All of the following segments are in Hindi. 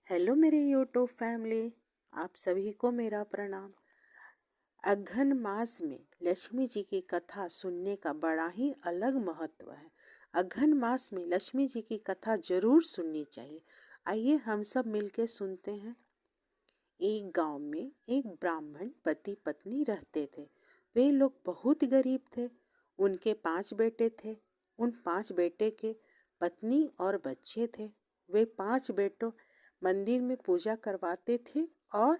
हेलो मेरे यूट्यूब फैमिली, आप सभी को मेरा प्रणाम। अघन मास में लक्ष्मी जी की कथा सुनने का बड़ा ही अलग महत्व है। अघन मास में लक्ष्मी जी की कथा जरूर सुननी चाहिए। आइए हम सब मिलके सुनते हैं। एक गांव में एक ब्राह्मण पति पत्नी रहते थे। वे लोग बहुत गरीब थे। उनके 5 बेटे थे। उन 5 बेटे के पत्नी और बच्चे थे। वे 5 बेटों मंदिर में पूजा करवाते थे और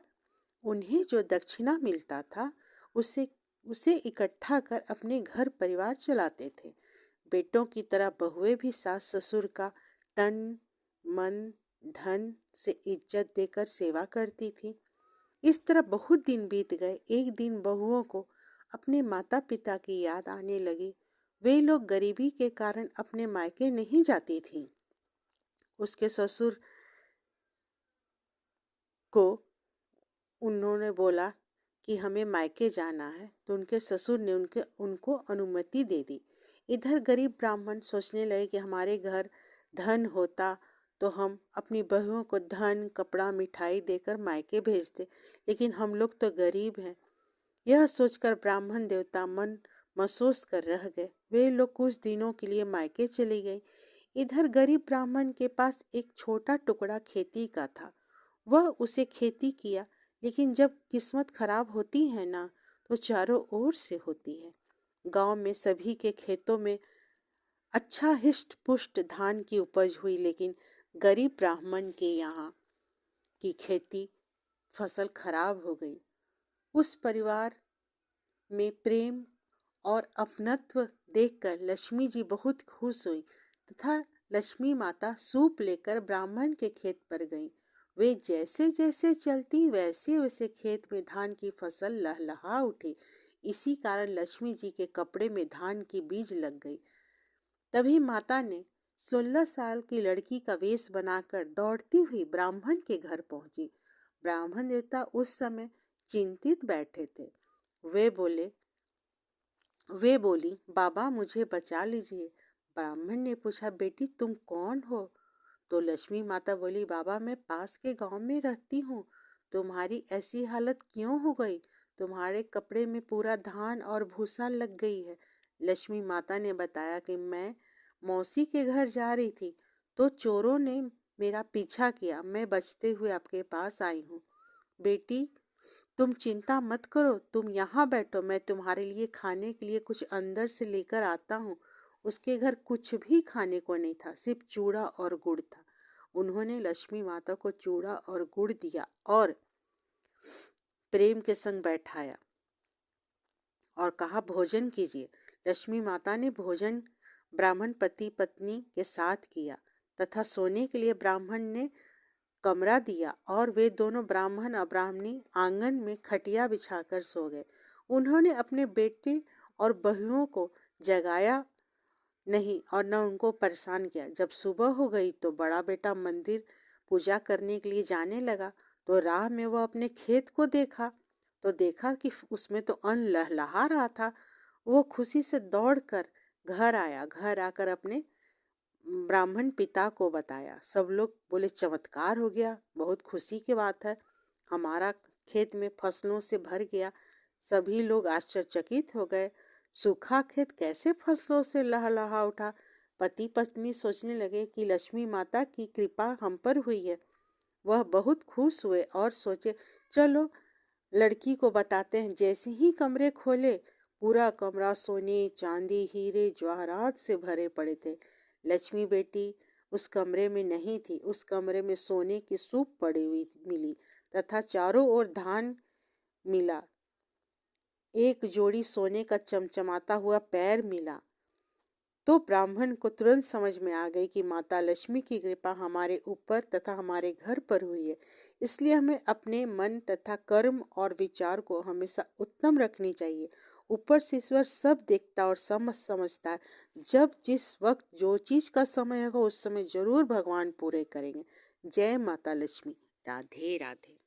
उन्हें जो दक्षिणा मिलता था उसे उसे इकट्ठा कर अपने घर परिवार चलाते थे। बेटों की तरह बहुएं भी सास ससुर का तन मन धन से इज्जत देकर सेवा करती थी। इस तरह बहुत दिन बीत गए। एक दिन बहुओं को अपने माता पिता की याद आने लगी। वे लोग गरीबी के कारण अपने मायके नहीं जाती थीं। उसके ससुर को उन्होंने बोला कि हमें मायके जाना है, तो उनके ससुर ने उनको अनुमति दे दी। इधर गरीब ब्राह्मण सोचने लगे कि हमारे घर धन होता तो हम अपनी बहुओं को धन कपड़ा मिठाई देकर मायके भेजते, लेकिन हम लोग तो गरीब हैं। यह सोचकर ब्राह्मण देवता मन महसूस कर रह गए। वे लोग कुछ दिनों के लिए मायके चली गई। इधर गरीब ब्राह्मण के पास एक छोटा टुकड़ा खेती का था। वह उसे खेती किया, लेकिन जब किस्मत खराब होती है ना, तो चारों ओर से होती है। गांव में सभी के खेतों में अच्छा हिष्ट पुष्ट धान की उपज हुई, लेकिन गरीब ब्राह्मण के यहाँ की खेती फसल खराब हो गई। उस परिवार में प्रेम और अपनत्व देखकर लक्ष्मी जी बहुत खुश हुई तथा लक्ष्मी माता सूप लेकर ब्राह्मण के खेत पर गईं। वे जैसे जैसे चलती वैसे वैसे खेत में धान की फसल लहलहा उठी। इसी कारण लक्ष्मी जी के कपड़े में धान की बीज लग गई। तभी माता ने 16 साल की लड़की का वेश बनाकर दौड़ती हुई ब्राह्मण के घर पहुंची। ब्राह्मण देवता उस समय चिंतित बैठे थे। वे बोले वे बोली, बाबा मुझे बचा लीजिए। ब्राह्मण ने पूछा, बेटी तुम कौन हो? तो लक्ष्मी माता बोली, बाबा मैं पास के गांव में रहती हूँ। तुम्हारी ऐसी हालत क्यों हो गई? तुम्हारे कपड़े में पूरा धान और भूसा लग गई है। लक्ष्मी माता ने बताया कि मैं मौसी के घर जा रही थी, तो चोरों ने मेरा पीछा किया। मैं बचते हुए आपके पास आई हूँ। बेटी तुम चिंता मत करो, तुम यहाँ बैठो, मैं तुम्हारे लिए खाने के लिए कुछ अंदर से लेकर आता हूँ। उसके घर कुछ भी खाने को नहीं था, सिर्फ चूड़ा और गुड़ था। उन्होंने लक्ष्मी माता को चूड़ा और गुड़ दिया और प्रेम के संग बैठाया और कहा, भोजन कीजिए। लक्ष्मी माता ने भोजन ब्राह्मण पति पत्नी के साथ किया तथा सोने के लिए ब्राह्मण ने कमरा दिया और वे दोनों ब्राह्मण और ब्राह्मणी आंगन में खटिया बिछाकर सो गए। उन्होंने अपने बेटे और बहुओं को जगाया नहीं और न उनको परेशान किया। जब सुबह हो गई तो बड़ा बेटा मंदिर पूजा करने के लिए जाने लगा, तो राह में वह अपने खेत को देखा, तो देखा कि उसमें तो अन्न लहलहा रहा था। वो खुशी से दौड़कर घर आया। घर आकर अपने ब्राह्मण पिता को बताया। सब लोग बोले, चमत्कार हो गया, बहुत खुशी की बात है, हमारा खेत में फसलों से भर गया। सभी लोग आश्चर्यचकित हो गए। सूखा खेत कैसे फसलों से लहलहा उठा? पति पत्नी सोचने लगे कि लक्ष्मी माता की कृपा हम पर हुई है। वह बहुत खुश हुए और सोचे, चलो लड़की को बताते हैं। जैसे ही कमरे खोले, पूरा कमरा सोने चांदी हीरे जवाहरात से भरे पड़े थे। लक्ष्मी बेटी उस कमरे में नहीं थी। उस कमरे में सोने की सूप पड़ी हुई मिली तथा चारों ओर धान मिला। एक जोड़ी सोने का चमचमाता हुआ पैर मिला। तो ब्राह्मण को तुरंत समझ में आ गई कि माता लक्ष्मी की कृपा हमारे ऊपर तथा हमारे घर पर हुई है। इसलिए हमें अपने मन तथा कर्म और विचार को हमेशा उत्तम रखनी चाहिए। ऊपर से ईश्वर सब देखता और समझता है। जब जिस वक्त जो चीज का समय होगा उस समय जरूर भगवान पूरे करेंगे। जय माता लक्ष्मी। राधे राधे।